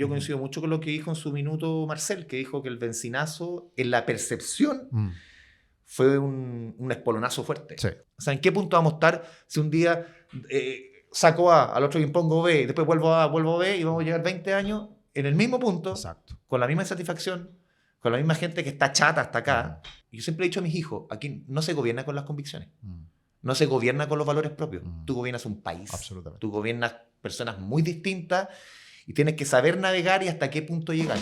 Yo coincido mucho con lo que dijo en su minuto Marcel, que dijo que el bencinazo, en la percepción, fue un espolonazo fuerte. Sí. O sea, ¿en qué punto vamos a estar si un día saco A, al otro día impongo B, después vuelvo A, vuelvo B, y vamos a llegar 20 años en el mismo punto, Exacto. con la misma insatisfacción, con la misma gente que está chata hasta acá? Y yo siempre he dicho a mis hijos, aquí no se gobierna con las convicciones, no se gobierna con los valores propios. Tú gobiernas un país, Absolutamente. tú gobiernas personas muy distintas y tienes que saber navegar y hasta qué punto llegar.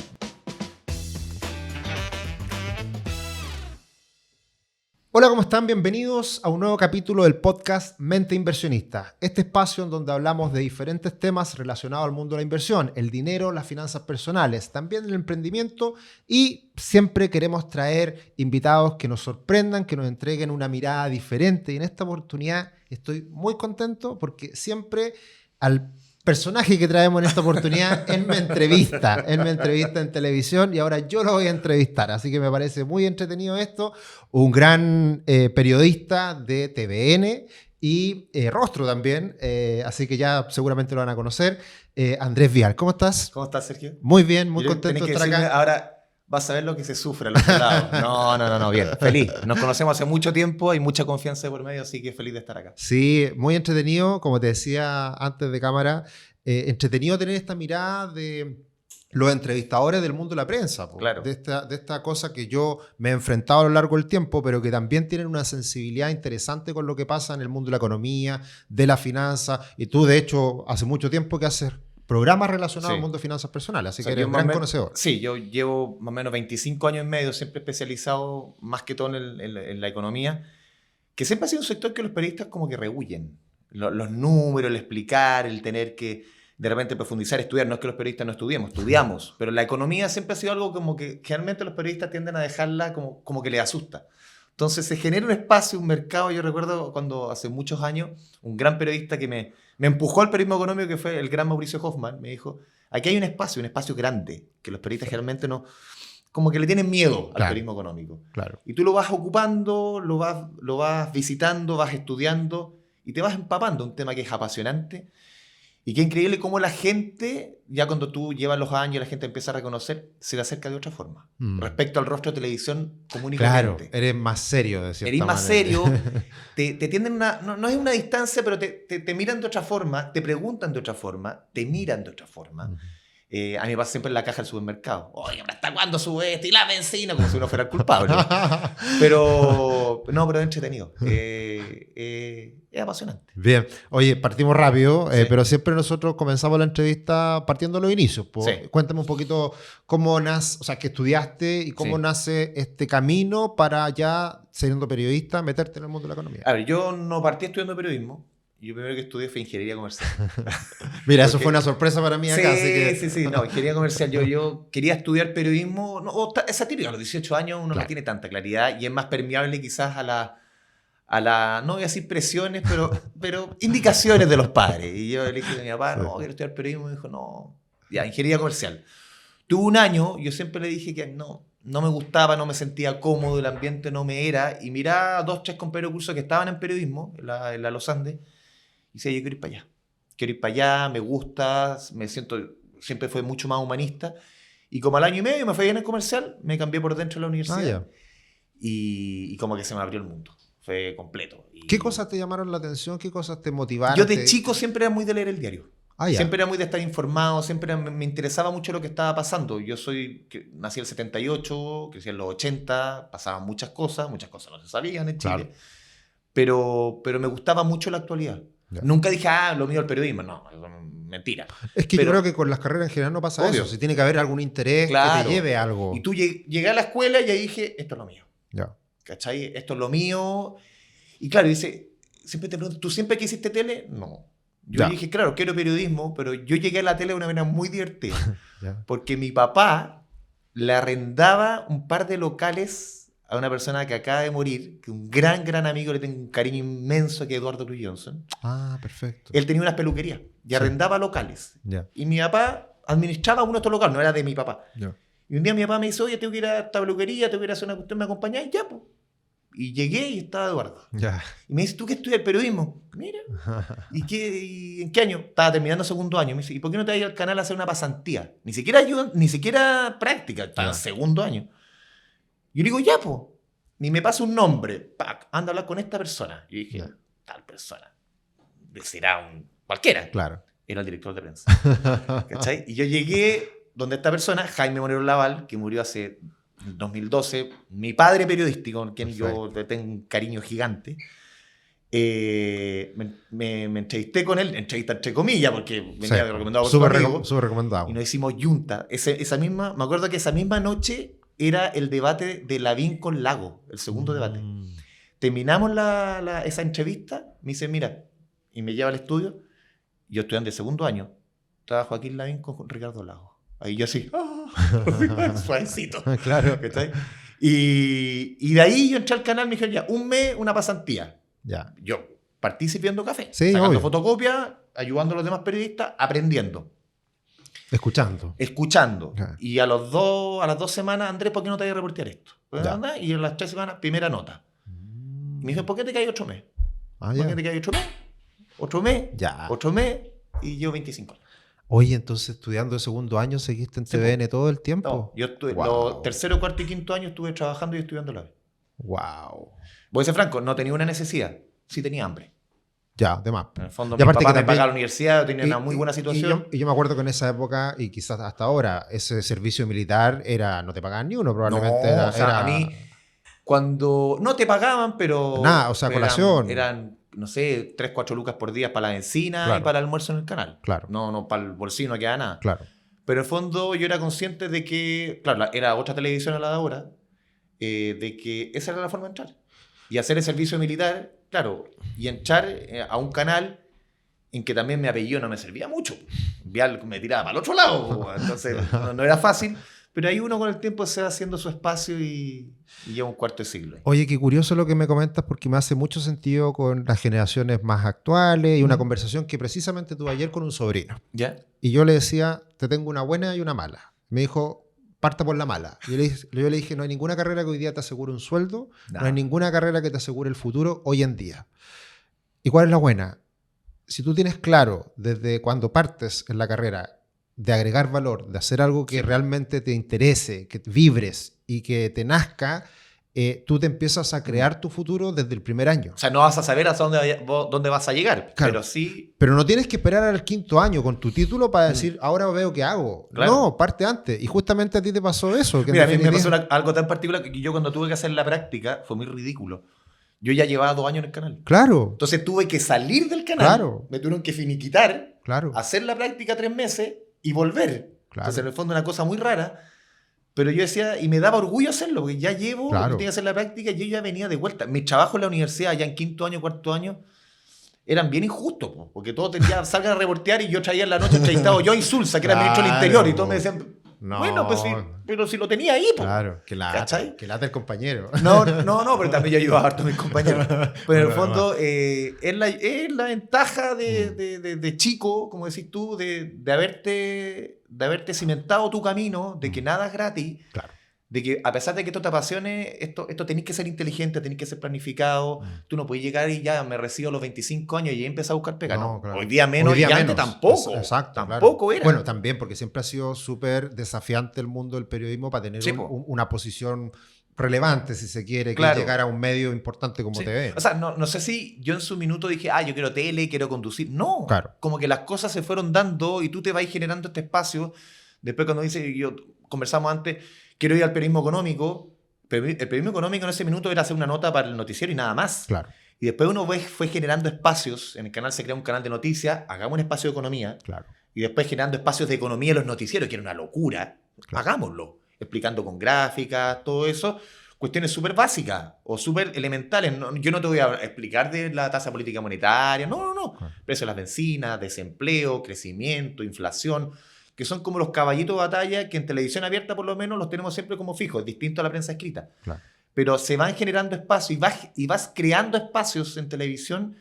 Hola, ¿cómo están? Bienvenidos a un nuevo capítulo del podcast Mente Inversionista. Este espacio en donde hablamos de diferentes temas relacionados al mundo de la inversión, el dinero, las finanzas personales, también el emprendimiento, y siempre queremos traer invitados que nos sorprendan, que nos entreguen una mirada diferente. Y en esta oportunidad estoy muy contento porque siempre al personaje que traemos en esta oportunidad él me entrevista en televisión y ahora yo lo voy a entrevistar, así que me parece muy entretenido esto. Un gran periodista de TVN y rostro también, así que ya seguramente lo van a conocer. Andrés Vial, ¿cómo estás? ¿Cómo estás, Sergio? Muy bien, muy contento de estar acá. Ahora vas a ver lo que se sufre al otro lado. No, bien, feliz. Nos conocemos hace mucho tiempo, hay mucha confianza por medio, así que feliz de estar acá. Sí, muy entretenido, como te decía antes de cámara, entretenido tener esta mirada de los entrevistadores del mundo de la prensa, Claro. de esta cosa que yo me he enfrentado a lo largo del tiempo, pero que también tienen una sensibilidad interesante con lo que pasa en el mundo de la economía, de la finanza, y tú de hecho hace mucho tiempo que haces programas relacionados al mundo de finanzas personales, así que eres un gran conocedor. Sí, yo llevo más o menos 25 años y medio siempre especializado más que todo en la economía, que siempre ha sido un sector que los periodistas como que rehuyen. Los números, el explicar, el tener que de repente profundizar, estudiar. No es que los periodistas no estudiamos, pero la economía siempre ha sido algo como que generalmente los periodistas tienden a dejarla como que les asusta. Entonces se genera un espacio, un mercado. Yo recuerdo cuando hace muchos años un gran periodista que me empujó al periodismo económico, que fue el gran Mauricio Hoffman, me dijo, aquí hay un espacio grande, que los periodistas generalmente no, como que le tienen miedo al periodismo económico. Claro. Y tú lo vas ocupando, lo vas visitando, vas estudiando y te vas empapando, un tema que es apasionante. Y qué increíble cómo la gente, ya cuando tú llevas los años y la gente empieza a reconocer, se le acerca de otra forma. Respecto al rostro de televisión común y corriente. Claro, eres más serio de cierta manera. Eres más serio, manera. te tienden no es una distancia, pero te miran de otra forma, te preguntan de otra forma, te miran de otra forma. A mí me pasa siempre en la caja del supermercado. Oye, ¿hasta cuándo sube esto? Y la benzina, como si uno fuera el culpable. Pero es entretenido. Es apasionante. Bien. Oye, partimos rápido, pero siempre nosotros comenzamos la entrevista partiendo de los inicios. Sí. Cuéntame un poquito cómo nace, o sea, qué estudiaste y cómo nace este camino para ya, siendo periodista, meterte en el mundo de la economía. A ver, yo no partí estudiando periodismo. Yo primero que estudié fue ingeniería comercial. Mira, eso fue una sorpresa para mí acá. Sí, no, ingeniería comercial. Yo quería estudiar periodismo. Esa típica, a los 18 años uno no tiene tanta claridad y es más permeable quizás a la no voy a decir presiones, pero indicaciones de los padres. Y yo le dije a mi papá, no, quiero estudiar periodismo. Y me dijo, no, ya, ingeniería comercial. Tuve un año, yo siempre le dije que no me gustaba, no me sentía cómodo, el ambiente no me era. Y miraba a 2, 3 compañeros de curso que estaban en periodismo, en la Los Andes. Y decía, yo quiero ir para allá. Quiero ir para allá, me gusta, me siento, siempre fue mucho más humanista. Y como al año y medio me fue bien en comercial, me cambié por dentro de la universidad. Y como que se me abrió el mundo. Fue completo. ¿Qué cosas te llamaron la atención? ¿Qué cosas te motivaron? Yo de chico siempre era muy de leer el diario. Siempre era muy de estar informado, siempre me interesaba mucho lo que estaba pasando. Yo nací en el 78, crecí en los 80, pasaban muchas cosas no se sabían en Chile. Claro. Pero me gustaba mucho la actualidad. Ya. Nunca dije, lo mío el periodismo. No, mentira. Es que yo creo que con las carreras en general no pasa eso. Si tiene que haber algún interés que te lleve a algo. Y tú llegué a la escuela y ahí dije, esto es lo mío. Ya. ¿Cachai? Esto es lo mío. Y claro, dice, siempre te pregunto, ¿tú siempre quisiste tele? No. Yo dije, claro, quiero periodismo, pero yo llegué a la tele de una manera muy divertida. Porque mi papá le arrendaba un par de locales a una persona que acaba de morir, que un gran amigo, le tengo un cariño inmenso, que es Eduardo Luis Johnson. Ah, perfecto. Él tenía unas peluquerías y arrendaba locales. Y mi papá administraba uno de estos locales, no era de mi papá. Y un día mi papá me dice, oye, tengo que ir a esta peluquería, tengo que ir a hacer una cuestión, ¿me acompañás? Y ya, pues. Y llegué y estaba Eduardo. Ya. Y me dice, ¿tú qué estudias periodismo? Mira. ¿Y en qué año? Estaba terminando segundo año. Me dice, ¿y por qué no te vas a ir al canal a hacer una pasantía? Ni siquiera ayuda, ni siquiera práctica. Estaba en segundo año. Yo le digo, ya, po. Ni me pasa un nombre. Pac, anda a hablar con esta persona. Y dije, tal persona. Será un cualquiera. Claro. Era el director de prensa. ¿Cachai? Y yo llegué donde esta persona, Jaime Monero Laval, que murió hace 2012, mi padre periodístico, con quien yo tengo un cariño gigante. Me entrevisté con él, entrevista entre comillas, porque venía recomendado por súper recomendado. Y nos hicimos yunta. Me acuerdo que esa misma noche era el debate de Lavín con Lago, el segundo debate. Terminamos esa entrevista, me dice, mira, y me lleva al estudio. Yo estudiante de segundo año, estaba Joaquín Lavín con Ricardo Lago. Ahí yo así, suavecito. Claro. Y de ahí yo entré al canal, me dijeron ya, un mes, una pasantía. Ya. Yo partí sirviendo café, sí, sacando fotocopias, ayudando a los demás periodistas, aprendiendo. Escuchando. Ya. Y a las 2 semanas, Andrés, ¿por qué no te voy a reportear esto? Y en las 3 semanas, primera nota. Y me dijo, ¿por qué te cae 8 meses? ¿Por qué te cae 8 meses? 8 meses, ya. 8 meses, y yo 25 años. Oye, entonces estudiando de segundo año, ¿seguiste en TVN todo el tiempo? No, yo estuve, los tercero, cuarto y quinto año estuve trabajando y estudiando a la vez. Wow. Voy a ser franco, no tenía una necesidad, sí tenía hambre. Ya, de más. En el fondo, mi papá me pagaba la universidad, tenía una muy buena situación. Y yo me acuerdo que en esa época, y quizás hasta ahora, ese servicio militar no te pagaban ni uno, probablemente. A mí, cuando no te pagaban, pero... Nada, o sea, colación. Eran, no sé, 3, 4 lucas por día para la benzina y para el almuerzo en el canal. Claro. No, para el bolsillo no queda nada. Claro. Pero en el fondo yo era consciente de que, claro, era otra televisión a la de ahora, de que esa era la forma de entrar. Y hacer el servicio militar, claro, y entrar a un canal en que también mi apellido no me servía mucho. Vial me tiraba para el otro lado, entonces no era fácil. Pero ahí uno con el tiempo se va haciendo su espacio y lleva un cuarto de siglo. Oye, qué curioso lo que me comentas porque me hace mucho sentido con las generaciones más actuales y una conversación que precisamente tuve ayer con un sobrino. ¿Ya? Y yo le decía, te tengo una buena y una mala. Me dijo, parta por la mala. Yo le dije, no hay ninguna carrera que hoy día te asegure un sueldo, no hay ninguna carrera que te asegure el futuro hoy en día. ¿Y cuál es la buena? Si tú tienes claro desde cuando partes en la carrera de agregar valor, de hacer algo que realmente te interese, que vibres y que te nazca, tú te empiezas a crear tu futuro desde el primer año. O sea, no vas a saber hasta dónde vas a llegar, claro, pero sí... Pero no tienes que esperar al quinto año con tu título para decir, ahora veo qué hago. Claro. No, parte antes. Y justamente a ti te pasó eso. Mira, a mí me pasó algo tan particular que yo cuando tuve que hacer la práctica fue muy ridículo. Yo ya llevaba 2 años en el canal. Claro. Entonces tuve que salir del canal. Claro. Me tuvieron que finiquitar. Claro. Hacer la práctica 3 meses y volver. Claro. Entonces, en el fondo, una cosa muy rara. Pero yo decía, y me daba orgullo hacerlo, porque ya llevo, tenía que hacer la práctica y yo ya venía de vuelta. Mis trabajos en la universidad, ya en quinto año, cuarto año, eran bien injustos, porque todos salgan a reportear y yo traía en la noche entrevistado yo a Insulza, que era ministro del Interior, y todos me decían, bueno, pues sí, pero si lo tenía ahí, claro, que lata el compañero. No, pero también yo ayudaba harto a mis compañeros. Pero en el fondo, es la ventaja de chico, como decís tú, de haberte cimentado tu camino, de que nada es gratis. Claro. De que a pesar de que esto te apasione, esto tenés que ser inteligente, tenés que ser planificado. Tú no puedes llegar y ya me recibo a los 25 años y ya empecé a buscar pega. No, claro. Hoy día menos, y antes tampoco. Exacto, tampoco claro. era. Bueno, también porque siempre ha sido súper desafiante el mundo del periodismo para tener una posición relevante, si se quiere, que llegar a un medio importante como TV. O sea, no sé si yo en su minuto dije, yo quiero tele, quiero conducir. No, claro. Como que las cosas se fueron dando y tú te vas generando este espacio. Después cuando conversamos antes, quiero ir al periodismo económico. Pero el periodismo económico en ese minuto era hacer una nota para el noticiero y nada más. Claro. Y después uno fue generando espacios. En el canal se crea un canal de noticias, hagamos un espacio de economía. Claro. Y después generando espacios de economía en los noticieros, que era una locura. Claro. Hagámoslo. Explicando con gráficas, todo eso. Cuestiones súper básicas o súper elementales. Yo no te voy a explicar de la tasa política monetaria. No. Claro. Precio de las bencinas, desempleo, crecimiento, inflación, que son como los caballitos de batalla que en televisión abierta por lo menos los tenemos siempre como fijos, distinto a la prensa escrita. Claro. Pero se van generando espacios y vas creando espacios en televisión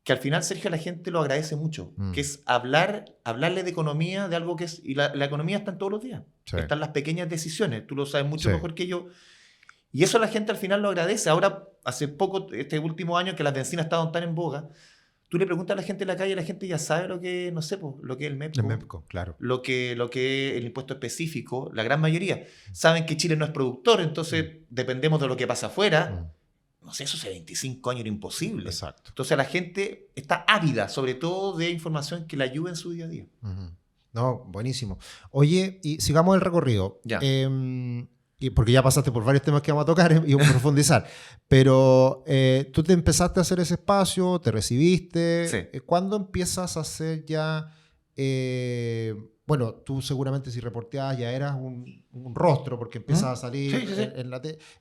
que al final, Sergio, la gente lo agradece mucho, que es hablarle de economía, de algo que es... Y la economía está en todos los días. Sí. Están las pequeñas decisiones, tú lo sabes mucho mejor que yo. Y eso la gente al final lo agradece. Ahora, hace poco, este último año que las bencinas estaban tan en boga, tú le preguntas a la gente en la calle y la gente ya sabe lo que, no sé, pues, lo que es el MEPCO. El MEPCO, claro. Lo que es el impuesto específico. La gran mayoría saben que Chile no es productor, entonces dependemos de lo que pasa afuera. No sé, eso hace 25 años era imposible. Exacto. Entonces la gente está ávida, sobre todo de información que le ayude en su día a día. No, buenísimo. Oye, y sigamos el recorrido. Ya. Porque ya pasaste por varios temas que vamos a tocar y vamos a profundizar. Pero tú te empezaste a hacer ese espacio, te recibiste. Sí. ¿Cuándo empiezas a hacer ya... bueno, tú seguramente si reporteabas ya eras un rostro porque empiezas a salir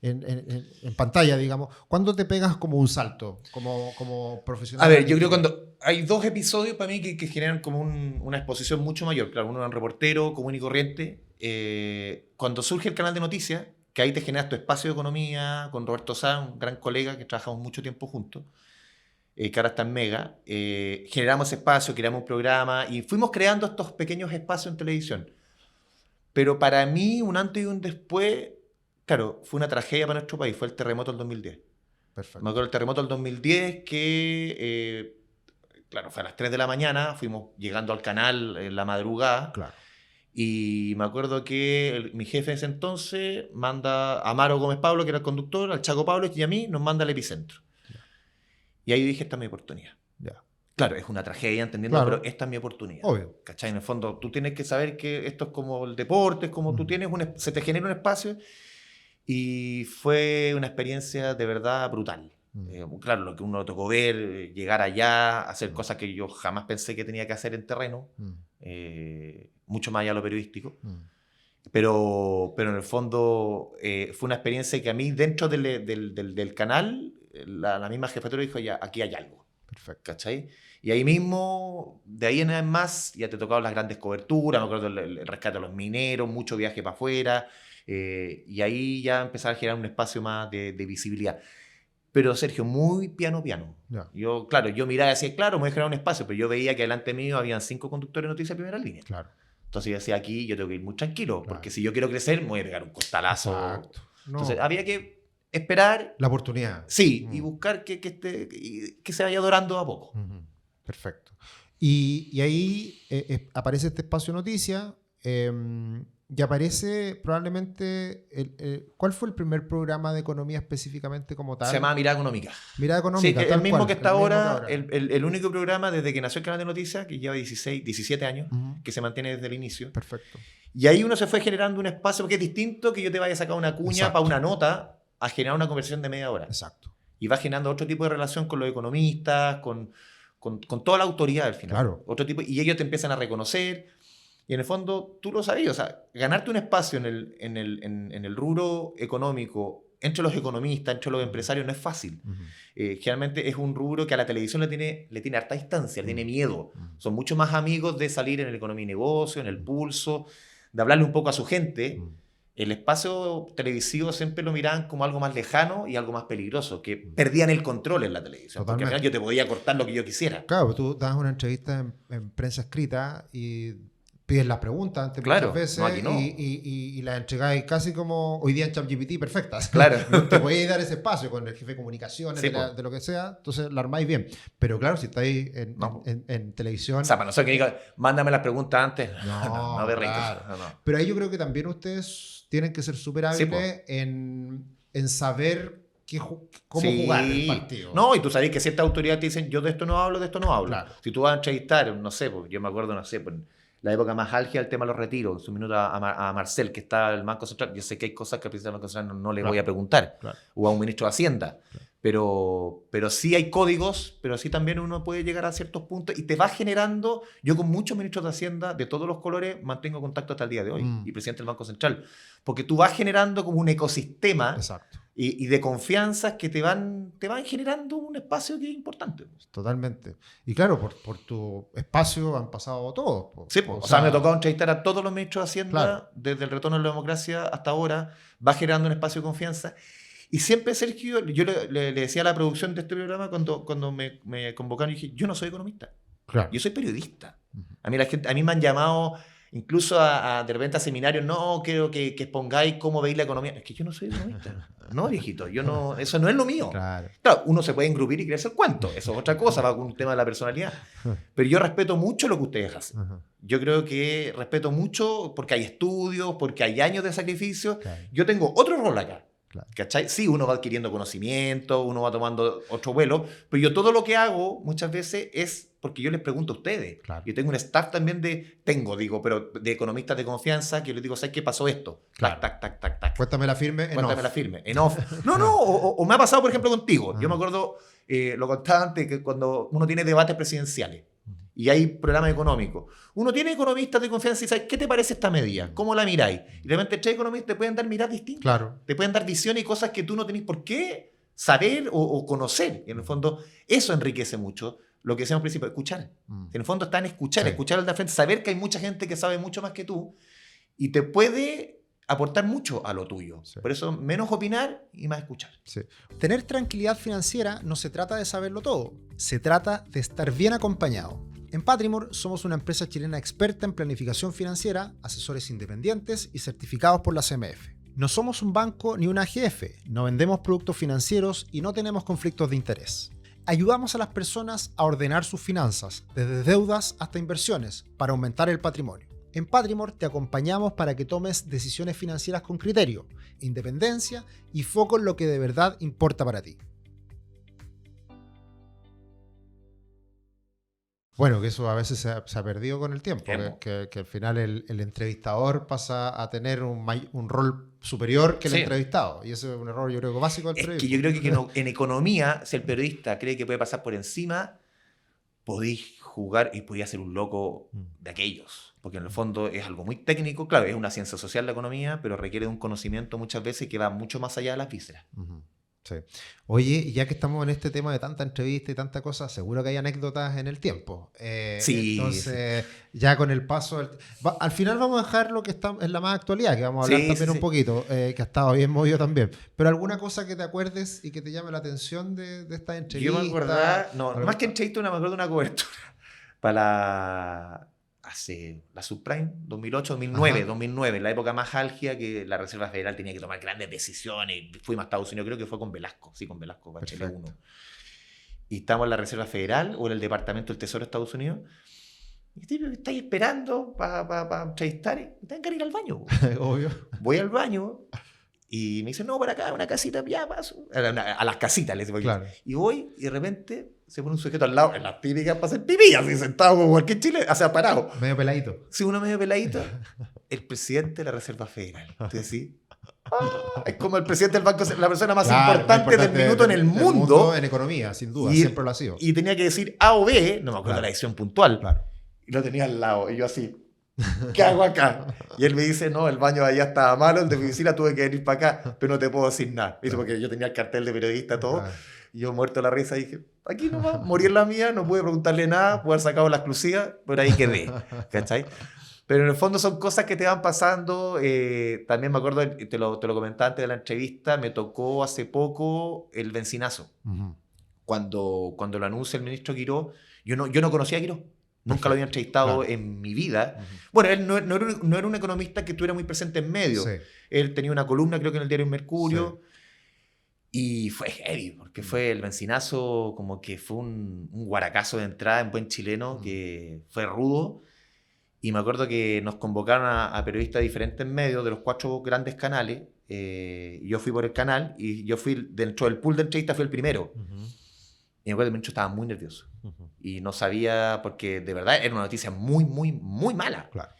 en pantalla, digamos. ¿Cuándo te pegas como un salto como profesional? A ver, yo creo que cuando hay 2 episodios para mí que generan como una exposición mucho mayor. Claro, uno era un reportero común y corriente. Cuando surge el canal de noticias, que ahí te generas tu espacio de economía con Roberto Sá, un gran colega que trabajamos mucho tiempo juntos, que ahora está en Mega, generamos ese espacio, creamos un programa y fuimos creando estos pequeños espacios en televisión. Pero para mí, un antes y un después, claro, fue una tragedia para nuestro país, fue el terremoto del 2010. Perfecto. Me acuerdo del terremoto del 2010 que, claro, fue a las 3 de la mañana, fuimos llegando al canal en la madrugada. Claro. Y me acuerdo que mi jefe en ese entonces manda a Amaro Gómez Pablo, que era el conductor, al Chaco Pablo y a mí nos manda al epicentro. Y ahí dije, esta es mi oportunidad. Ya. Claro, es una tragedia, entendiendo, Claro. pero esta es mi oportunidad. Obvio. ¿Cachai? En el fondo, tú tienes que saber que esto es como el deporte, es como tú tienes se te genera un espacio. Y fue una experiencia de verdad brutal. Claro, lo que uno tocó ver, llegar allá, hacer cosas que yo jamás pensé que tenía que hacer en terreno, mucho más allá de lo periodístico. Pero en el fondo fue una experiencia que a mí, dentro del canal, la misma jefatura dijo, ya, aquí hay algo. Perfecto. ¿Cachai? Y ahí mismo, de ahí en más, ya te tocaban las grandes coberturas, me acuerdo el rescate de los mineros, mucho viaje para afuera, y ahí ya empezaba a generar un espacio más de visibilidad. Pero Sergio, muy piano. Yeah. Yo miraba y decía, claro, me voy a generar un espacio, pero yo veía que delante mío habían 5 conductores de noticias de primera línea. Claro. Entonces yo decía, aquí yo tengo que ir muy tranquilo, Claro. porque si yo quiero crecer, me voy a pegar un costalazo. Exacto. No. Entonces había que esperar. La oportunidad. Sí, y buscar que se vaya dorando a poco. Perfecto. Y ahí aparece este espacio noticia y aparece probablemente... ¿Cuál fue el primer programa de economía específicamente como tal? Se llama Mirada Económica. Mirada Económica, Sí, tal el mismo cual, que está el mismo ahora, que ahora. el único programa desde que nació el canal de noticias, que lleva 17 años, que se mantiene desde el inicio. Perfecto. Y ahí uno se fue generando un espacio, porque es distinto que yo te vaya a sacar una cuña Exacto. para una nota a generar una conversación de media hora. Exacto. Y va generando otro tipo de relación con los economistas, con toda la autoridad al final. Claro. Otro tipo, y ellos te empiezan a reconocer. Y en el fondo, tú lo sabías, o sea, ganarte un espacio en el rubro económico, entre los economistas, entre los empresarios, no es fácil. Generalmente es un rubro que a la televisión le tiene harta distancia, le tiene miedo. Son mucho más amigos de salir en el Economía y Negocio, en el Pulso, de hablarle un poco a su gente. El espacio televisivo siempre lo miraban como algo más lejano y algo más peligroso, que perdían el control en la televisión. Totalmente. Porque al final yo te podía cortar lo que yo quisiera. Claro, tú das una entrevista en prensa escrita y pides las preguntas antes muchas veces no, aquí no. y las entregáis casi como hoy día en ChatGPT perfectas. Claro. Te podéis dar ese espacio con el jefe de comunicaciones, Sí, de lo que sea, entonces la armáis bien. Pero claro, si estáis en televisión... O sea, para nosotros que diga, mándame las preguntas antes. No, de rico. claro. No. Pero ahí yo creo que también ustedes tienen que ser súper hábiles en saber cómo jugar el partido. No, y tú sabes que ciertas autoridades te dicen, yo de esto no hablo, de esto no hablo. Claro. Si tú vas a entrevistar, no sé, pues, yo me acuerdo, no sé, pues, la época más álgida del tema de los retiros, en su minuto a Marcel, que está en el Banco Central, yo sé que hay cosas que al presidente del Banco Central no le voy a preguntar, o a un ministro de Hacienda, pero sí hay códigos, pero sí también uno puede llegar a ciertos puntos y te va generando, yo con muchos ministros de Hacienda de todos los colores mantengo contacto hasta el día de hoy, y presidente del Banco Central, porque tú vas generando como un ecosistema. Exacto. Y de confianzas que te van generando un espacio que es importante. Totalmente. Y claro, por tu espacio han pasado todos. Sí, pues. O sea, me ha tocado entrevistar a todos los ministros de Hacienda, desde el retorno a la democracia hasta ahora, va generando un espacio de confianza. Y siempre, Sergio, yo le decía a la producción de este programa cuando me convocaron, y dije, yo no soy economista, yo soy periodista. A mí me han llamado incluso de repente a seminarios, no quiero que expongáis cómo veis la economía. Es que yo no soy economista. No, viejito, eso no es lo mío. Claro, uno se puede engrupir y creerse el cuento. Eso es otra cosa, va con un tema de la personalidad. Pero yo respeto mucho lo que ustedes hacen. Yo creo que respeto mucho porque hay estudios, porque hay años de sacrificio. Claro. Yo tengo otro rol acá. Claro. ¿Cachai? Sí, uno va adquiriendo conocimiento, uno va tomando otro vuelo, pero yo todo lo que hago muchas veces es porque yo les pregunto a ustedes. Claro. Yo tengo un staff también pero de economistas de confianza que yo les digo, ¿sabes qué pasó esto? Claro. Tac. Cuéntamela firme en Cuéntamela off. firme, en off. O me ha pasado, por ejemplo, contigo. Ajá. Yo me acuerdo, lo contaba antes, que cuando uno tiene debates presidenciales y hay programas económicos, uno tiene economistas de confianza y sabe, ¿qué te parece esta medida? ¿Cómo la miráis? Y de repente tres economistas te pueden dar miradas distintas. Claro. Te pueden dar visiones y cosas que tú no tenés por qué saber o conocer. Y en el fondo, eso enriquece mucho lo que decíamos al principio, escuchar. En el fondo está en escuchar, Sí. escuchar al de frente, saber que hay mucha gente que sabe mucho más que tú y te puede aportar mucho a lo tuyo. Sí. Por eso, menos opinar y más escuchar. Sí. Tener tranquilidad financiera no se trata de saberlo todo, se trata de estar bien acompañado. En Patrimore somos una empresa chilena experta en planificación financiera, asesores independientes y certificados por la CMF. No somos un banco ni una AGF, no vendemos productos financieros y no tenemos conflictos de interés. Ayudamos a las personas a ordenar sus finanzas, desde deudas hasta inversiones, para aumentar el patrimonio. En Patrimore te acompañamos para que tomes decisiones financieras con criterio, independencia y foco en lo que de verdad importa para ti. Bueno, que eso a veces se ha perdido con el tiempo, Hemos. que al final el entrevistador pasa a tener un rol superior que el Sí. entrevistado. Y ese es un error, yo creo, básico del Es que periodismo. yo creo que en economía, si el periodista cree que puede pasar por encima, podéis jugar y podéis ser un loco de aquellos. Porque en el fondo es algo muy técnico. Claro, es una ciencia social la economía, pero requiere de un conocimiento muchas veces que va mucho más allá de las vísceras. Ujú. Sí. Oye, y ya que estamos en este tema de tanta entrevista y tanta cosa, seguro que hay anécdotas en el tiempo. Sí, Entonces, ya con el paso... al final vamos a dejar lo que está en la más actualidad, que vamos a hablar Sí, también sí, un sí. poquito, que ha estado bien movido también. Pero alguna cosa que te acuerdes y que te llame la atención de esta entrevista. Yo me acuerdo, más que entrevista, me acuerdo de una cobertura para la subprime, 2008, 2009, Ajá. 2009, la época más álgida que la Reserva Federal tenía que tomar grandes decisiones. Fuimos a Estados Unidos, creo que fue con Velasco, Bachelet Perfecto. 1. Y estamos en la Reserva Federal o en el Departamento del Tesoro de Estados Unidos. Y típico que estáis esperando para entrevistar y tengan que ir al baño. Obvio. Voy al baño y me dicen, no, para acá, una casita, ya paso. A las casitas, les digo. Claro. Y voy y de repente se pone un sujeto al lado, en las típicas para hacer pipí, así sentado como cualquier chile, o sea, parado. Medio peladito. Si uno medio peladito, el presidente de la Reserva Federal. Entonces, sí. Es como el presidente del banco, la persona más Claro, importante del minuto en el del mundo. en economía, sin duda, Y- siempre lo ha sido. Y tenía que decir A o B, no me acuerdo Claro. de la edición puntual. Claro. Y lo tenía al lado. Y yo así, ¿qué hago acá? Y él me dice, no, el baño de allá estaba malo, el de mi oficina tuve que venir para acá, pero no te puedo decir nada. ¿Viste? Porque yo tenía el cartel de periodista, todo. Claro. Y yo muerto de la risa dije, aquí nomás, morí en la mía, no pude preguntarle nada, pude haber sacado la exclusiva, pero ahí quedé. ¿Cachai? Pero en el fondo son cosas que te van pasando. También me acuerdo, te lo comentaba antes de la entrevista, me tocó hace poco el bencinazo. Ujú. Cuando lo anuncia el ministro Quiró, yo no conocía a Quiró. Nunca lo había entrevistado Claro. en mi vida. Ujú. Bueno, él no era un economista que estuviera muy presente en medio. Sí. Él tenía una columna, creo que en el diario Mercurio. Y fue heavy, porque fue el bencinazo, como que fue un guaracazo de entrada en buen chileno, que fue rudo. Y me acuerdo que nos convocaron a periodistas de diferentes medios, de los 4 grandes canales. Yo fui por el canal y yo fui, dentro del pool de entrevistas, fui el primero. Ujú. Y me acuerdo que el ministro estaba muy nervioso. Ujú. Y no sabía, porque de verdad era una noticia muy, muy, muy mala. Claro.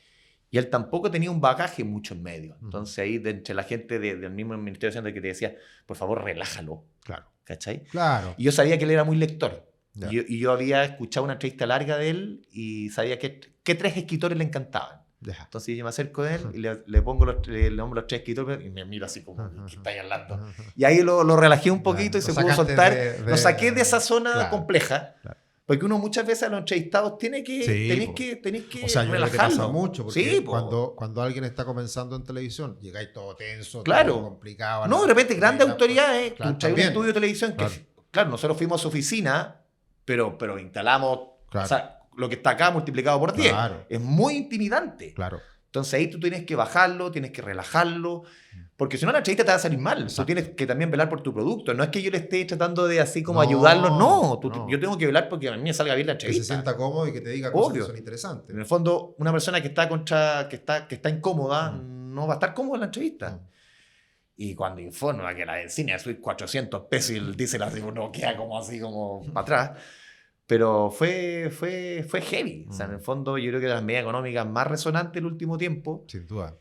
Y él tampoco tenía un bagaje mucho en medio. Ujú. Entonces ahí, de entre la gente del mismo Ministerio de Hacienda que te decía, por favor, relájalo. Claro. ¿Cachai? Claro. Y yo sabía que él era muy lector. Ya. Y yo había escuchado una entrevista larga de él y sabía que 3 escritores le encantaban. Ya. Entonces yo me acerco de él y le pongo le nombro los 3 escritores y me mira así como, ¿qué estáis hablando? Y ahí lo relajé un poquito y Claro, se lo pudo sacaste soltar. de- Lo saqué de esa zona Claro, compleja. claro. Porque uno muchas veces a los entrevistados Sí, tenéis po. que O sea, yo creo que relajarlo. pasa mucho, porque Sí, po. cuando alguien está comenzando en televisión, llegáis todo tenso, Claro. todo complicado. No, de repente grandes Claro, autoridades, claro, tú traes un también. estudio de televisión que, Claro. claro, nosotros fuimos a su oficina, pero instalamos, Claro. o sea, lo que está acá multiplicado por 10. Claro. Es muy intimidante. Claro. Entonces ahí tú tienes que bajarlo, tienes que relajarlo, porque si no la entrevista te va a salir mal. Exacto. Tú tienes que también velar por tu producto. No es que yo le esté tratando de así como No, ayudarlo, no. no. Yo tengo que velar porque a mí me salga bien la Que entrevista. se sienta cómodo y que te diga cosas Obvio. que son interesantes. En el fondo, una persona que está incómoda no va a estar cómoda en la entrevista. Y cuando informa que la benzina es 400 pesos y el diésel así, uno queda como así, como para atrás. Pero fue heavy. O sea, en el fondo, yo creo que de las medidas económicas más resonantes el último tiempo. Sin duda.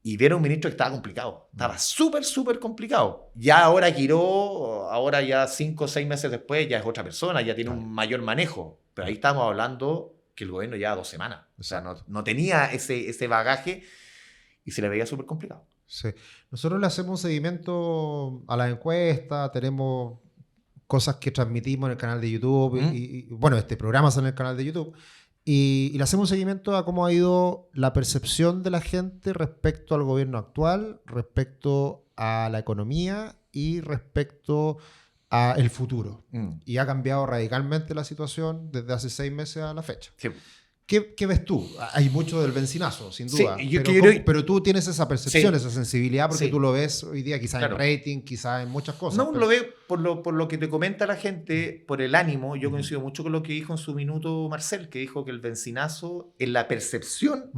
Y vieron un ministro que estaba complicado. Estaba súper complicado. Ya ahora Quiró, ahora ya 5 o 6 meses después, ya es otra persona, ya tiene un mayor manejo. Pero ahí estamos hablando que el gobierno lleva 2 semanas. O sea, no tenía ese bagaje y se le veía súper complicado. Sí. Nosotros le hacemos un seguimiento a las encuestas, tenemos cosas que transmitimos en el canal de YouTube y bueno, este programa sale en el canal de YouTube y le hacemos un seguimiento a cómo ha ido la percepción de la gente respecto al gobierno actual, respecto a la economía y respecto al futuro. Y ha cambiado radicalmente la situación desde hace 6 meses a la fecha. Sí. ¿Qué ves tú? Hay mucho del benzinazo, sin duda. Sí, pero tú tienes esa percepción, sí, esa sensibilidad, porque sí, tú lo ves hoy día, quizás claro, en rating, quizás en muchas cosas. No, pero... lo veo por lo que te comenta la gente, por el ánimo. Yo coincido mucho con lo que dijo en su minuto Marcel, que dijo que el benzinazo, en la percepción,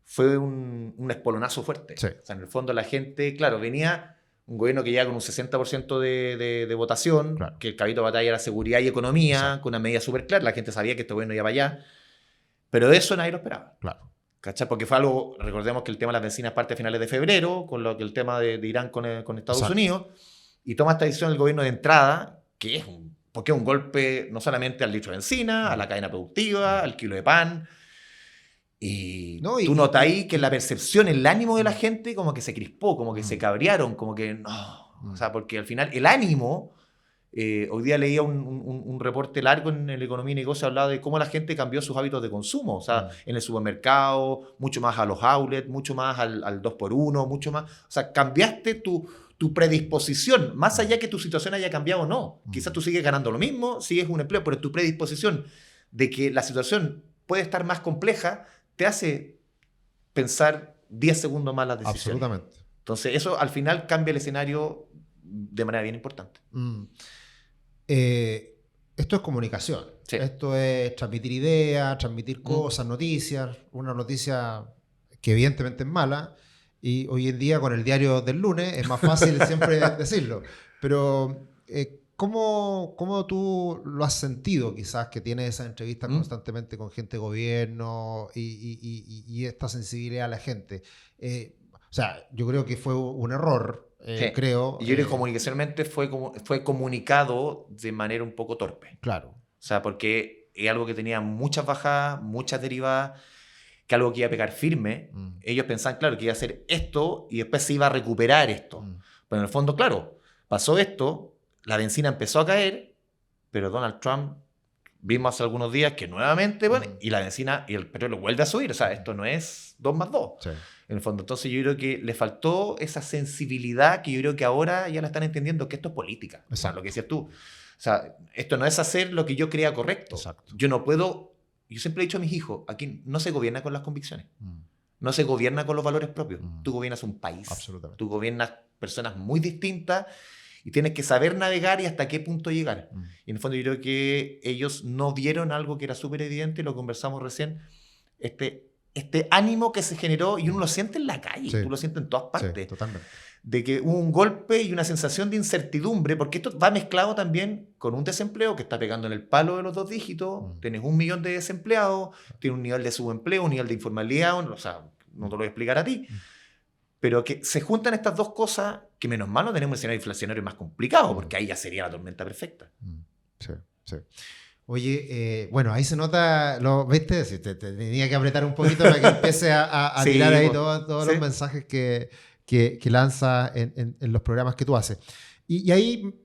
fue un espolonazo fuerte. Sí. O sea, en el fondo la gente, claro, venía un gobierno que llega con un 60% de votación, Claro. que el caballito de batalla era seguridad y economía, Exacto. con una medida súper clara. La gente sabía que este gobierno iba para allá. Pero eso nadie lo esperaba. Claro. ¿Cachai? Porque fue algo, recordemos que el tema de las bencinas parte a finales de febrero, con lo que el tema de Irán con Estados Exacto. Unidos, y toma esta decisión el gobierno de entrada, que es porque es un golpe no solamente al litro de benzina, a la cadena productiva, al kilo de pan, y tú notas ahí que la percepción, el ánimo de la gente como que se crispó, como que se cabrearon, como que no, o sea, porque al final el ánimo... hoy día leía un reporte largo en el Economía y Negocio, hablaba de cómo la gente cambió sus hábitos de consumo, o sea, en el supermercado, mucho más a los outlets, mucho más al 2x1, mucho más, o sea, cambiaste tu predisposición, más allá que tu situación haya cambiado o no. Quizás tú sigues ganando lo mismo, sigues un empleo, pero tu predisposición de que la situación puede estar más compleja te hace pensar 10 segundos más las decisiones. Absolutamente. Entonces, eso al final cambia el escenario de manera bien importante. Esto es comunicación. Sí. Esto es transmitir ideas, transmitir cosas, noticias. Una noticia que evidentemente es mala. Y hoy en día con el diario del lunes es más fácil siempre decirlo. Pero ¿cómo tú lo has sentido quizás que tienes esas entrevistas constantemente con gente de gobierno y esta sensibilidad a la gente? O sea, yo creo que fue un error. Sí. Creo. Y yo creo que comunicacionalmente fue comunicado de manera un poco torpe. Claro. O sea, porque es algo que tenía muchas bajadas, muchas derivadas, que algo que iba a pegar firme. Ellos pensaban, claro, que iba a hacer esto y después se iba a recuperar esto. Pero en el fondo, claro, pasó esto, la benzina empezó a caer, pero Donald Trump vimos hace algunos días que nuevamente, bueno, y la benzina y el petróleo vuelve a subir. O sea, esto no es 2 más 2. Sí. En el fondo, entonces yo creo que le faltó esa sensibilidad que yo creo que ahora ya la están entendiendo, que esto es política. O sea, lo que decías tú. O sea, esto no es hacer lo que yo crea correcto. Exacto. Yo no puedo... Yo siempre he dicho a mis hijos, aquí no se gobierna con las convicciones. No se gobierna con los valores propios. Tú gobiernas un país. Absolutamente. Tú gobiernas personas muy distintas y tienes que saber navegar y hasta qué punto llegar. Y en el fondo yo creo que ellos no vieron algo que era súper evidente, lo conversamos recién, este ánimo que se generó, y uno lo siente en la calle, Sí. Tú lo sientes en todas partes, Sí, totalmente. de que hubo un golpe y una sensación de incertidumbre, porque esto va mezclado también con un desempleo que está pegando en el palo de los 2 dígitos, tienes 1 millón de desempleados, tienes un nivel de subempleo, un nivel de informalidad, o sea, no te lo voy a explicar a ti, pero que se juntan estas dos cosas que menos mal no tenemos un escenario inflacionario más complicado, porque ahí ya sería la tormenta perfecta. Sí, sí. Oye, bueno, ahí se nota, ¿viste? Si te tenía que apretar un poquito para que empiece a Sí, tirar ahí pues, todos sí. los mensajes que lanza en los programas que tú haces. Y ahí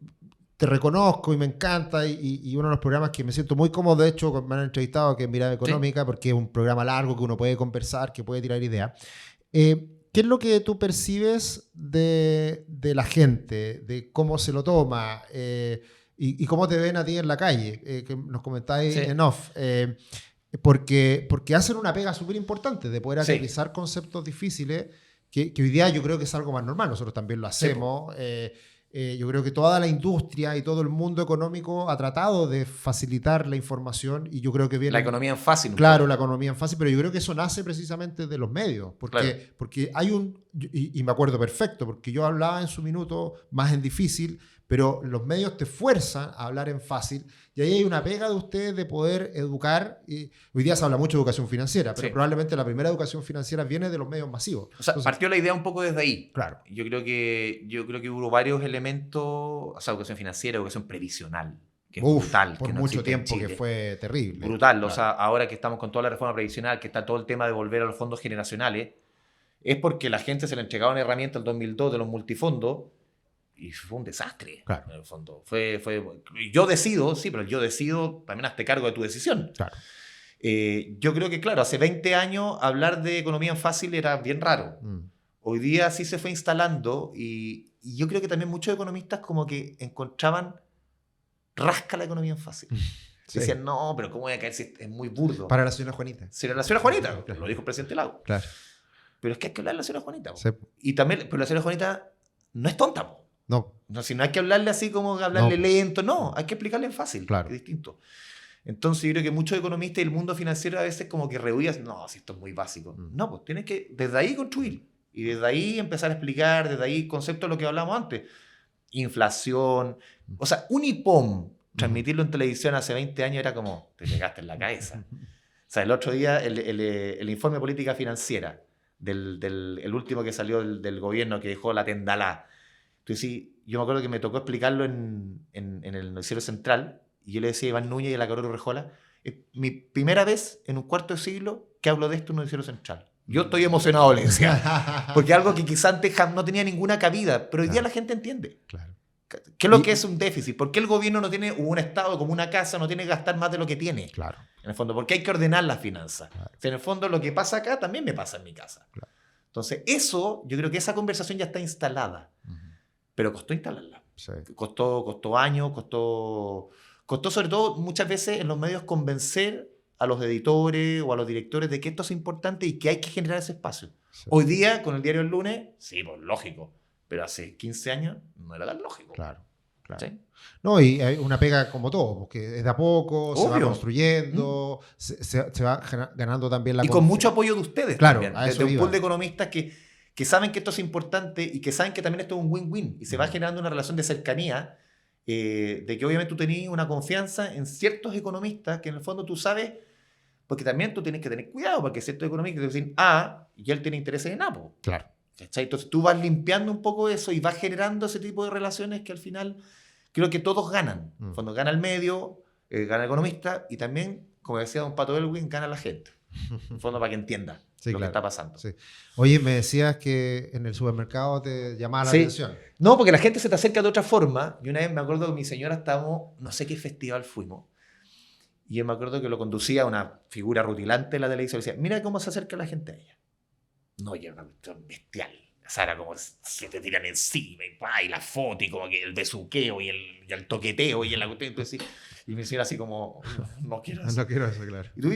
te reconozco y me encanta, y uno de los programas que me siento muy cómodo, de hecho, me han entrevistado, que es Mirada Económica, porque es un programa largo que uno puede conversar, que puede tirar ideas. ¿Qué es lo que tú percibes de la gente, de cómo se lo toma? ¿Y cómo te ven a ti en la calle? Que nos comentáis Sí. en off. porque hacen una pega súper importante de poder aterrizar conceptos difíciles que hoy día yo creo que es algo más normal. Nosotros también lo hacemos. Yo creo que toda la industria y todo el mundo económico ha tratado de facilitar la información y yo creo que viene... La economía en fácil. Claro, la economía en fácil, pero yo creo que eso nace precisamente de los medios, porque hay y me acuerdo perfecto, porque yo hablaba en su minuto más en difícil, pero los medios te fuerzan a hablar en fácil y ahí hay una pega de ustedes de poder educar. Y hoy día se habla mucho de educación financiera, pero probablemente la primera educación financiera viene de los medios masivos. O sea, partió la idea un poco desde ahí. Claro. Yo creo que hubo varios elementos, o sea, educación financiera, educación previsional, que es brutal. Por que no mucho existe en tiempo Chile. que fue terrible. Brutal. Claro. O sea, ahora que estamos con toda la reforma previsional, que está todo el tema de volver a los fondos generacionales, es porque la gente se le entregaba una herramienta en 2002 de los multifondos y fue un desastre. Claro. En el fondo. Yo decido, sí, pero yo decido, también hazte cargo de tu decisión. Claro. Yo creo que, claro, hace 20 años hablar de economía en fácil era bien raro. Hoy día sí se fue instalando y yo creo que también muchos economistas como que encontraban rasca la economía en fácil. Sí. Decían, no, pero ¿cómo voy a caer si es muy burdo? Para la señora Juanita. Si era la señora Juanita, Claro. lo dijo el presidente Lago. Claro. Pero es que hay que hablarle a la señora Juanita. Sí. Y también, pero la señora Juanita no es tonta, po. No. No, si no hay que hablarle así como hablarle No. lento, no, hay que explicarle en fácil, Claro. que es distinto. Entonces yo creo que muchos economistas y el mundo financiero a veces como que rehuían, no, si esto es muy básico. No, pues tienes que desde ahí construir y desde ahí empezar a explicar, desde ahí conceptos de lo que hablamos antes. Inflación, o sea, un IPOM, transmitirlo en televisión hace 20 años era como, te pegaste en la cabeza. O sea, el otro día el informe de política financiera, el último que salió del gobierno que dejó la tendalá. Entonces, sí, yo me acuerdo que me tocó explicarlo en el noticiero central y yo le decía a Iván Núñez y a la Carol Rejola, es mi primera vez en un cuarto de siglo que hablo de esto en un noticiero central. Yo estoy emocionado, le decía, porque algo que quizás antes no tenía ninguna cabida, pero hoy día la gente entiende. Claro. ¿Qué es lo que es un déficit? ¿Por qué el gobierno no tiene, un Estado como una casa, no tiene que gastar más de lo que tiene? Claro. En el fondo, porque hay que ordenar las finanzas. Claro. O sea, en el fondo, lo que pasa acá también me pasa en mi casa. Claro. Entonces, yo creo que esa conversación ya está instalada, pero costó instalarla. Sí. Costó años, costó sobre todo muchas veces en los medios convencer a los editores o a los directores de que esto es importante y que hay que generar ese espacio. Sí. Hoy día, con el diario El Lunes, sí, pues lógico, pero hace 15 años no era tan lógico. Claro. ¿Sí? No, y hay una pega como todo, porque es de a poco, se va Obvio. construyendo, se va ganando también la Y con mucho apoyo de ustedes Claro, también, a eso desde un iba. pool de economistas que saben que esto es importante y que saben que también esto es un win-win y se va generando una relación de cercanía de que obviamente tú tenías una confianza en ciertos economistas que en el fondo tú sabes, porque también tú tienes que tener cuidado porque ciertos economistas te dicen A y él tiene intereses en A. Claro. ¿Cachai? Entonces tú vas limpiando un poco eso y vas generando ese tipo de relaciones que al final creo que todos ganan. En el fondo gana el medio, gana el economista y también, como decía don Pato Elwin, gana la gente. En el fondo para que entienda Sí, lo claro. que está pasando. Sí. Oye, me decías que en el supermercado te llamaba la Sí. atención. No, porque la gente se te acerca de otra forma. Y una vez me acuerdo que mi señora estábamos, no sé qué festival fuimos, y yo me acuerdo que lo conducía una figura rutilante de la televisión y decía, mira cómo se acerca la gente a ella. No, y era una cuestión bestial. O sea, era como se te tiran encima y la foto y como que el besuqueo y el toqueteo y la cuestión. Entonces, y mi señora así como, no quiero eso. No quiero eso, claro. Y tú,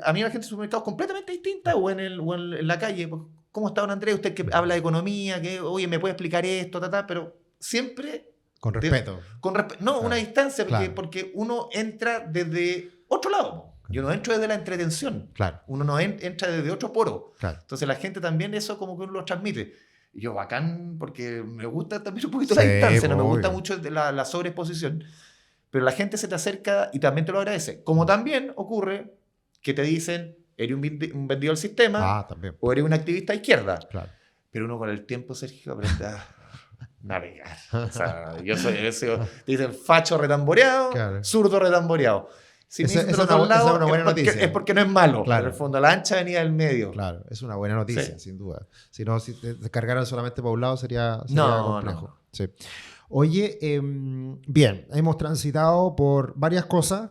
a mí la gente en supermercados completamente distinta o en la calle. ¿Cómo está don Andrés? Usted que habla de economía, que oye, me puede explicar esto, pero siempre Con respeto. no, una distancia, claro. porque uno entra desde otro lado. Po. Yo no entro desde la entretención. Claro. Uno no entra desde otro poro. Claro. Entonces la gente también eso como que uno lo transmite. Y yo bacán porque me gusta también un poquito Sí, la distancia, no me obvio. gusta mucho la sobreexposición. Pero la gente se te acerca y también te lo agradece. Como también ocurre que te dicen, eres un vendido al sistema También. o eres un activista de izquierda. Claro. Pero uno con el tiempo, Sergio, aprende a navegar. O sea, yo soy ese, te dicen facho retamboreado, Claro. zurdo retamboreado. Si me Esa- dicen esa de los es una- dos esa es una lados, buena noticia. es porque no es malo. Claro. En el fondo, la ancha venía del medio. Claro, es una buena noticia, Sí. sin duda. Si no, si te descargaran solamente para un lado sería No, complejo. no. Sí. Oye, bien, hemos transitado por varias cosas.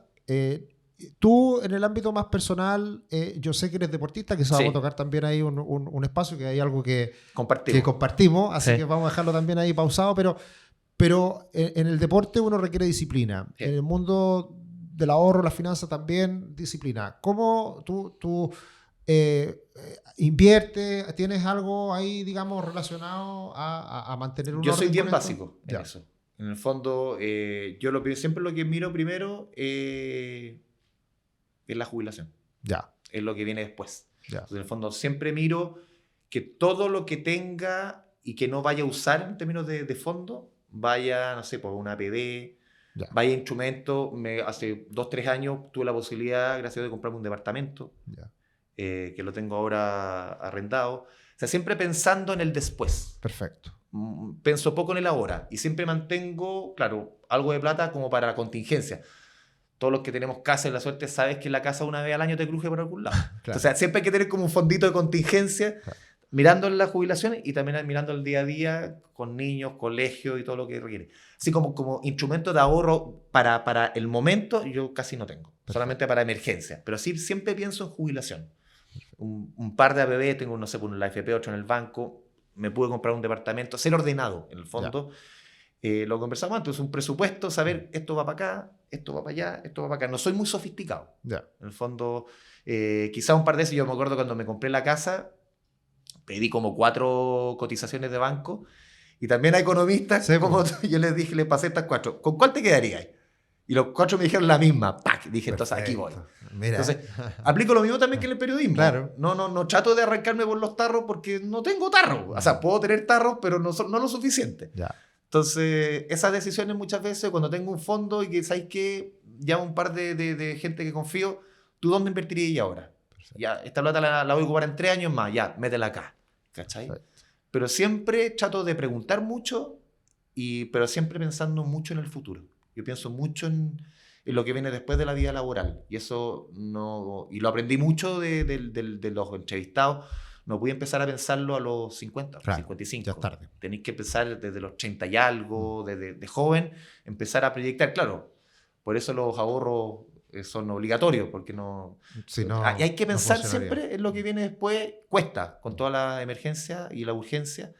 Tú, en el ámbito más personal, yo sé que eres deportista, que se Sí. vamos a tocar también ahí un espacio, que hay algo que Compartimos. compartimos, así Sí. que vamos a dejarlo también ahí pausado, pero en el deporte uno requiere disciplina. Sí. En el mundo del ahorro, la finanza también, disciplina. ¿Cómo tú inviertes? ¿Tienes algo ahí, digamos, relacionado a mantener un Yo soy orden bien con esto? básico en Ya, eso. En el fondo, siempre lo que miro primero es la jubilación. ya, Es lo que viene después. ya. Entonces, en el fondo, siempre miro que todo lo que tenga y que no vaya a usar en términos de fondo, vaya, no sé, por una APB, Ya. vaya instrumento. Hace 2-3 años tuve la posibilidad, gracias a Dios, de comprarme un departamento, Ya. que lo tengo ahora arrendado. O sea, siempre pensando en el después. Perfecto. Pienso poco en el ahora y siempre mantengo, claro, algo de plata como para la contingencia. Todos los que tenemos casa en la suerte sabes que la casa una vez al año te cruje por algún lado. Claro. O sea, siempre hay que tener como un fondito de contingencia, Claro. mirando en la jubilación y también mirando el día a día con niños, colegio y todo lo que requiere. Así como instrumento de ahorro para el momento, yo casi no tengo. Perfecto. Solamente para emergencia. Pero sí, siempre pienso en jubilación. Un par de APB, tengo, no sé, por la FP, otro en el banco. Me pude comprar un departamento, ser ordenado, en el fondo. Lo conversamos antes, un presupuesto, saber esto va para acá, esto va para allá, esto va para acá. No soy muy sofisticado. Ya. En el fondo, quizá un par de veces, yo me acuerdo cuando me compré la casa, pedí como 4 cotizaciones de banco y también a economistas, Sí, como yo les dije, les pasé estas 4. ¿Con cuál te quedarías? Y los 4 me dijeron la misma. ¡Pac! Dije, entonces aquí voy. Mira. Entonces, aplico lo mismo también que en el periodismo. Claro. No trato de arrancarme por los tarros porque no tengo tarros. O sea, puedo tener tarros, pero no lo suficiente. Ya. Entonces, esas decisiones muchas veces, cuando tengo un fondo y que sabes que ya un par de gente que confío, ¿tú dónde invertirías ahora? Perfecto. Ya, esta plata la voy a ocupar en 3 años más, ya, métela acá. ¿Cachai? Perfecto. Pero siempre trato de preguntar mucho, pero siempre pensando mucho en el futuro. Yo pienso mucho en lo que viene después de la vida laboral. Y eso y lo aprendí mucho de los entrevistados. No voy a empezar a pensarlo a los 50, Claro, 55. ya es tarde. Tenéis que empezar desde los 30 y algo, de joven, empezar a proyectar. Claro, por eso los ahorros son obligatorios, porque Si no, y hay que no pensar funcionaría. siempre en lo que viene después. Cuesta, con toda la emergencia y la urgencia,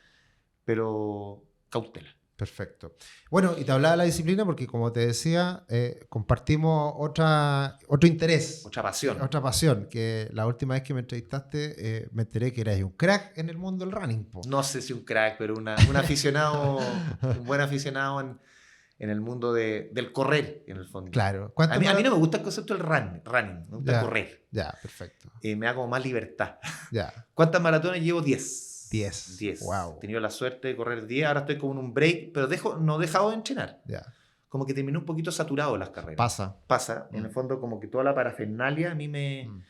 pero cautela. Perfecto. Bueno, y te hablaba de la disciplina porque, como te decía, compartimos otro interés, Mucha pasión. otra pasión, que la última vez que me entrevistaste me enteré que eras un crack en el mundo del running. Po. No sé si un crack, pero un aficionado, un buen aficionado en el mundo del correr, en el fondo. Claro. A mí no me gusta el concepto del running, me gusta correr. Ya, perfecto. Me da como más libertad. Ya. ¿Cuántas maratones llevo? 10. 10. Wow. He tenido la suerte de correr 10, ahora estoy como en un break, pero no he dejado de entrenar. Ya. Como que terminé un poquito saturado las carreras. Pasa. En el fondo, como que toda la parafernalia a mí Mm.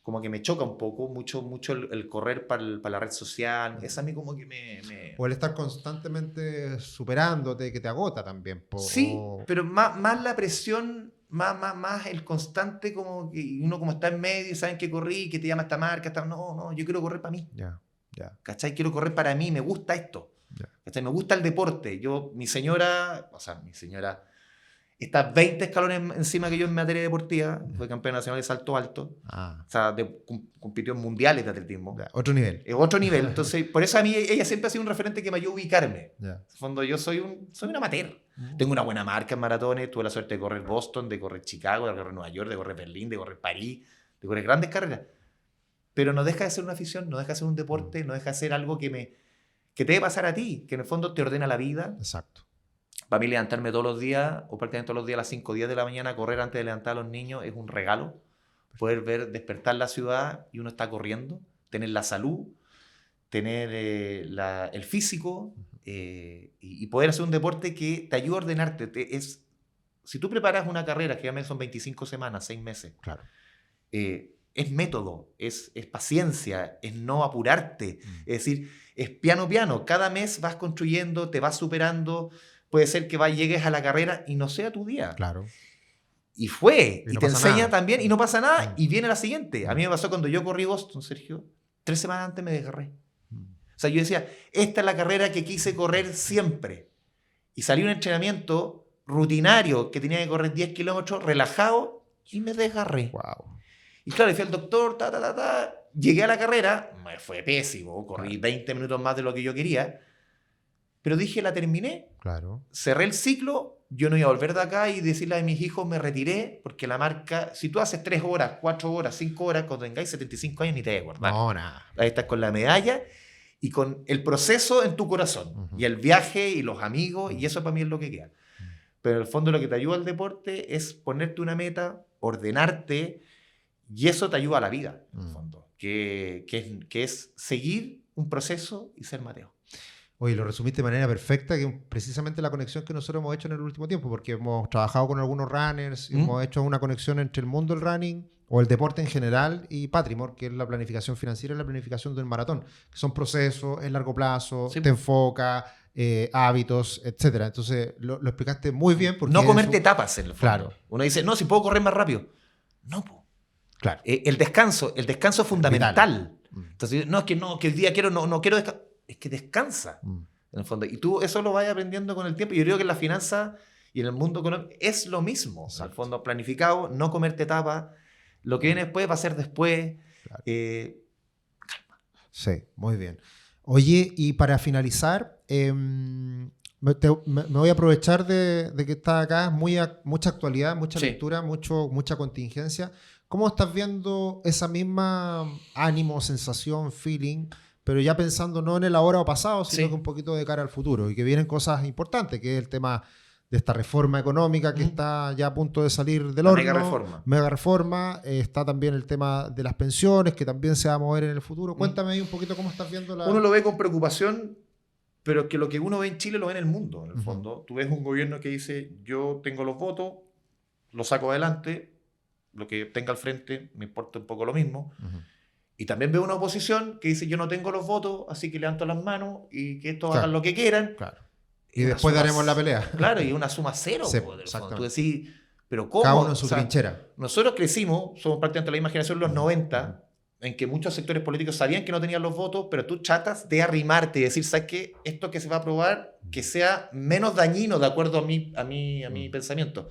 como que me choca un poco, mucho el correr para la red social. Esa a mí como que O el estar constantemente superándote, que te agota también. Po. Sí, pero más la presión, más el constante, como que uno como está en medio y saben que corrí, que te llama esta marca, no, yo quiero correr para mí. Ya. ¿Cachai? Quiero correr para mí, me gusta esto. Ya. ¿Cachai? Me gusta el deporte. Mi señora está 20 escalones encima que yo en materia deportiva. Fue campeona nacional de salto alto. Ah, O sea, compitió en mundiales de atletismo. ya. Otro nivel. Es otro nivel. Entonces, por eso a mí ella siempre ha sido un referente que me ayudó a ubicarme. Ya. En el fondo, yo soy un amateur. Tengo una buena marca en maratones. Tuve la suerte de correr Boston, de correr Chicago, de correr Nueva York, de correr Berlín, de correr París, de correr grandes carreras. Pero no deja de ser una afición, no deja de ser un deporte, no deja de ser algo que te debe pasar a ti, que en el fondo te ordena la vida. Exacto. Para mí levantarme todos los días, o prácticamente todos los días a las 5 o 10 de la mañana, correr antes de levantar a los niños, es un regalo. Poder despertar la ciudad y uno está corriendo, tener la salud, tener el físico y poder hacer un deporte que te ayuda a ordenarte. Si tú preparas una carrera, que ya son 25 semanas, 6 meses, Claro. es método, es paciencia, es no apurarte. Es decir, es piano. Cada mes vas construyendo, te vas superando. Puede ser que llegues a la carrera y no sea tu día. Claro. Y fue. Y Y no te pasa enseña nada. también y no pasa nada. Mm. Y viene la siguiente. A mí me pasó cuando yo corrí Boston, Sergio. 3 semanas antes me desgarré. O sea, yo decía, esta es la carrera que quise correr siempre. Y salí un entrenamiento rutinario que tenía que correr 10 kilómetros, relajado, y me desgarré. Wow. Y claro, fui al doctor, llegué a la carrera, me fue pésimo, corrí 20 minutos más de lo que yo quería, pero dije, la terminé, Claro. cerré el ciclo yo no iba a volver de acá y decirle a mis hijos, me retiré, porque la marca, si tú haces 3 horas, 4 horas, 5 horas, cuando tengáis 75 años ni te vas a acordar. No, nada. Ahí estás con la medalla y con el proceso en tu corazón, y el viaje y los amigos, y eso para mí es lo que queda. Pero en el fondo lo que te ayuda al deporte es ponerte una meta, ordenarte, y eso te ayuda a la vida, en el fondo, que es seguir un proceso y ser Mateo. Oye, lo resumiste de manera perfecta, que es precisamente la conexión que nosotros hemos hecho en el último tiempo, porque hemos trabajado con algunos runners, y hemos hecho una conexión entre el mundo del running o el deporte en general y Patrimor, que es la planificación financiera y la planificación del maratón, que son procesos en largo plazo, te enfoca, hábitos, etcétera. Entonces, lo explicaste muy bien. Porque no comerte etapas en el fondo. Claro. Uno dice, no, si puedo correr más rápido. No, po. Claro. El descanso es fundamental. Entonces, no, que hoy día no quiero descansar. Es que descansa, en el fondo. Y tú eso lo vas aprendiendo con el tiempo. Yo creo que en la finanza y en el mundo económico es lo mismo. Exacto. En el fondo, planificado, no comerte etapas. Lo que viene después va a ser después. Claro. Calma. Sí, muy bien. Oye, y para finalizar, me voy a aprovechar de que estás acá, mucha actualidad, mucha lectura, mucha contingencia. ¿Cómo estás viendo esa misma ánimo, sensación, feeling, pero ya pensando no en el ahora o pasado, sino que un poquito de cara al futuro, y que vienen cosas importantes, que es el tema de esta reforma económica que está ya a punto de salir del horno? Mega reforma. Está también el tema de las pensiones, que también se va a mover en el futuro. Cuéntame ahí un poquito cómo estás viendo la... Uno lo ve con preocupación, pero que lo que uno ve en Chile lo ve en el mundo, en el fondo. Tú ves un gobierno que dice, yo tengo los votos, los saco adelante, lo que tenga al frente me importa un poco lo mismo. Y también veo una oposición que dice, yo no tengo los votos, así que levanto las manos y que estos hagan lo que quieran. Claro. Y después daremos la pelea. Claro, y una suma cero. Sí, tú decís, pero ¿cómo? Cada uno en su trinchera. Nosotros crecimos, somos prácticamente la misma generación, los 90, en que muchos sectores políticos sabían que no tenían los votos, pero tú tratas de arrimarte y decir, ¿sabes qué? Esto que se va a aprobar, que sea menos dañino de acuerdo a mi pensamiento.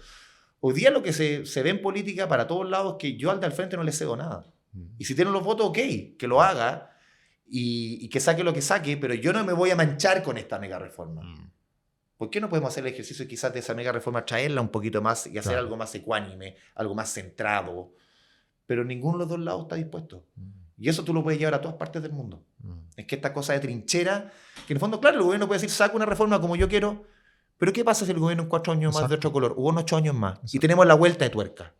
Hoy día lo que se ve en política para todos lados es que yo al de al frente no le cedo nada. Y si tienen los votos, ok, que lo haga y que saque lo que saque, pero yo no me voy a manchar con esta mega reforma. ¿Por qué no podemos hacer el ejercicio quizás de esa mega reforma, traerla un poquito más y hacer algo más ecuánime, algo más centrado? Pero ninguno de los dos lados está dispuesto. Y eso tú lo puedes llevar a todas partes del mundo. Es que esta cosa de trinchera, que en el fondo, claro, el gobierno puede decir, saca una reforma como yo quiero, pero ¿qué pasa si el gobierno en 4 años más de otro color, o en 8 años más? Y tenemos la vuelta de tuerca.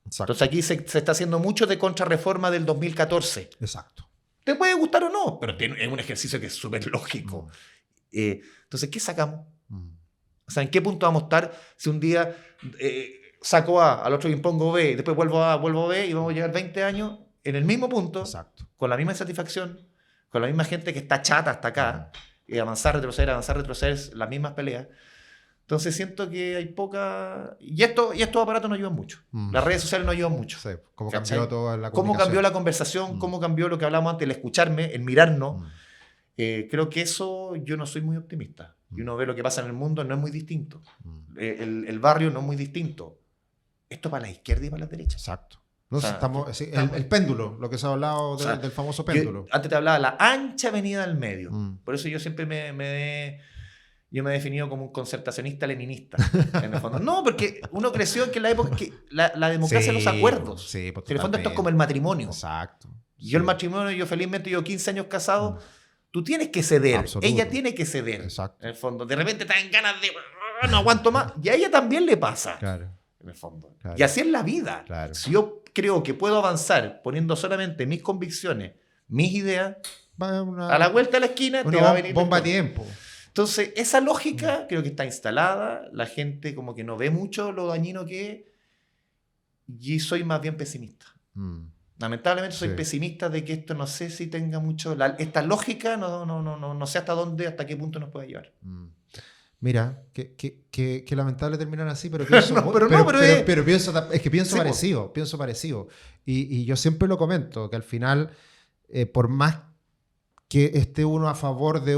Exacto. Entonces aquí se está haciendo mucho de contrarreforma del 2014. Exacto. Te puede gustar o no, pero es un ejercicio que es súper lógico. Entonces, ¿qué sacamos? O sea, ¿en qué punto vamos a estar si un día saco A, al otro le impongo B, después vuelvo a B y vamos a llegar 20 años en el mismo punto, con la misma insatisfacción, con la misma gente que está chata hasta acá, y avanzar, retroceder, las mismas peleas? Entonces siento que hay poca... Y estos aparatos no ayudan mucho. Las redes sociales no ayudan mucho. Sí, cómo cambió toda la comunicación. Cómo cambió la conversación, cómo cambió lo que hablábamos antes, el escucharme, el mirarnos. Creo que eso yo no soy muy optimista. Y uno ve lo que pasa en el mundo, no es muy distinto. El barrio no es muy distinto. Esto para la izquierda y para la derecha. Exacto. No, o sea, el péndulo, lo que se ha hablado del famoso péndulo. Antes te hablaba de la ancha avenida del medio. Por eso yo siempre yo me he definido como un concertacionista leninista, en el fondo. No, porque uno creció en que la época que la democracia de los acuerdos. Sí, pues en el fondo esto es como el matrimonio. Exacto. Yo el matrimonio, felizmente llevo 15 años casado. Tú tienes que ceder. Absoluto. Ella tiene que ceder. Exacto. En el fondo. De repente te dan ganas de... No aguanto más. Y a ella también le pasa. Claro. En el fondo. Claro. Y así es la vida. Claro. Si yo creo que puedo avanzar poniendo solamente mis convicciones, mis ideas, a la vuelta de la esquina te va a venir... bomba a tiempo. Entonces, esa lógica creo que está instalada. La gente como que no ve mucho lo dañino que es. Y soy más bien pesimista. Lamentablemente soy pesimista de que esto no sé si tenga mucho... esta lógica no sé hasta qué punto nos puede llevar. Mira, que lamentable terminar así, pero pienso, pienso parecido. Pienso parecido. Y yo siempre lo comento, que al final, por más que esté uno a favor de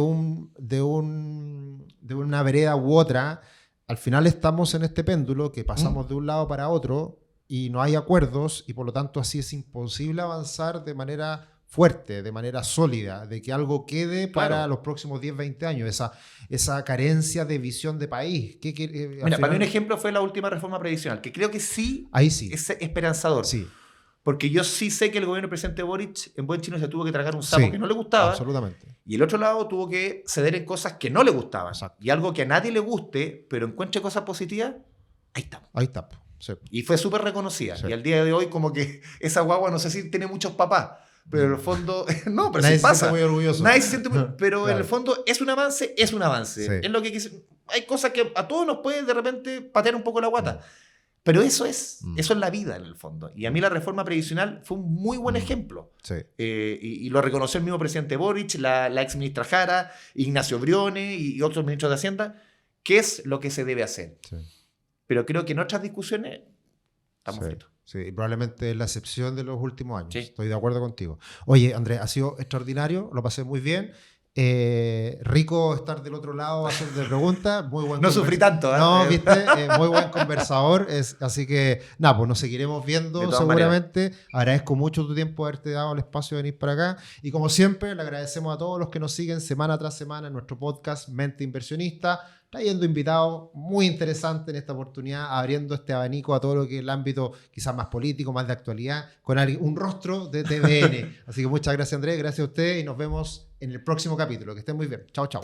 una vereda u otra, al final estamos en este péndulo que pasamos de un lado para otro y no hay acuerdos, y por lo tanto así es imposible avanzar de manera fuerte, de manera sólida, de que algo quede para los próximos 10, 20 años, esa carencia de visión de país. Mira, para mí un ejemplo fue la última reforma previsional, que creo que sí, ahí sí es esperanzador. Sí. Porque yo sí sé que el gobierno del presidente Boric, en buen chino, se tuvo que tragar un sapo que no le gustaba. Absolutamente. Y el otro lado tuvo que ceder en cosas que no le gustaban. Exacto. Y algo que a nadie le guste, pero encuentre cosas positivas, ahí estamos. Ahí está. Sí. Y fue súper reconocida. Sí. Y al día de hoy, como que esa guagua, no sé si tiene muchos papás, pero en el fondo, no, pero nadie sí pasa. Se siente muy orgulloso. Nadie se siente muy, pero Claro. en el fondo es un avance, es un avance. Sí. Es lo que hay cosas que a todos nos puede de repente patear un poco la guata. Pero eso es la vida en el fondo. Y a mí la reforma previsional fue un muy buen ejemplo. Sí. Y lo reconoció el mismo presidente Boric, la ex ministra Jara, Ignacio Briones y otros ministros de Hacienda, qué es lo que se debe hacer. Sí. Pero creo que en otras discusiones estamos fritos. Sí, probablemente es la excepción de los últimos años. Sí. Estoy de acuerdo contigo. Oye, Andrés, ha sido extraordinario, lo pasé muy bien. Rico estar del otro lado, hacerte preguntas. Muy buen No sufrí tanto, ¿eh? No, viste, muy buen conversador. Así que, nada, pues nos seguiremos viendo seguramente. Agradezco mucho tu tiempo, haberte dado el espacio de venir para acá. Y como siempre, le agradecemos a todos los que nos siguen semana tras semana en nuestro podcast Mente Inversionista, trayendo invitados muy interesantes en esta oportunidad, abriendo este abanico a todo lo que es el ámbito quizás más político, más de actualidad, con un rostro de TVN. Así que muchas gracias, Andrés, gracias a ustedes y nos vemos en el próximo capítulo. Que estén muy bien. Chao, chao.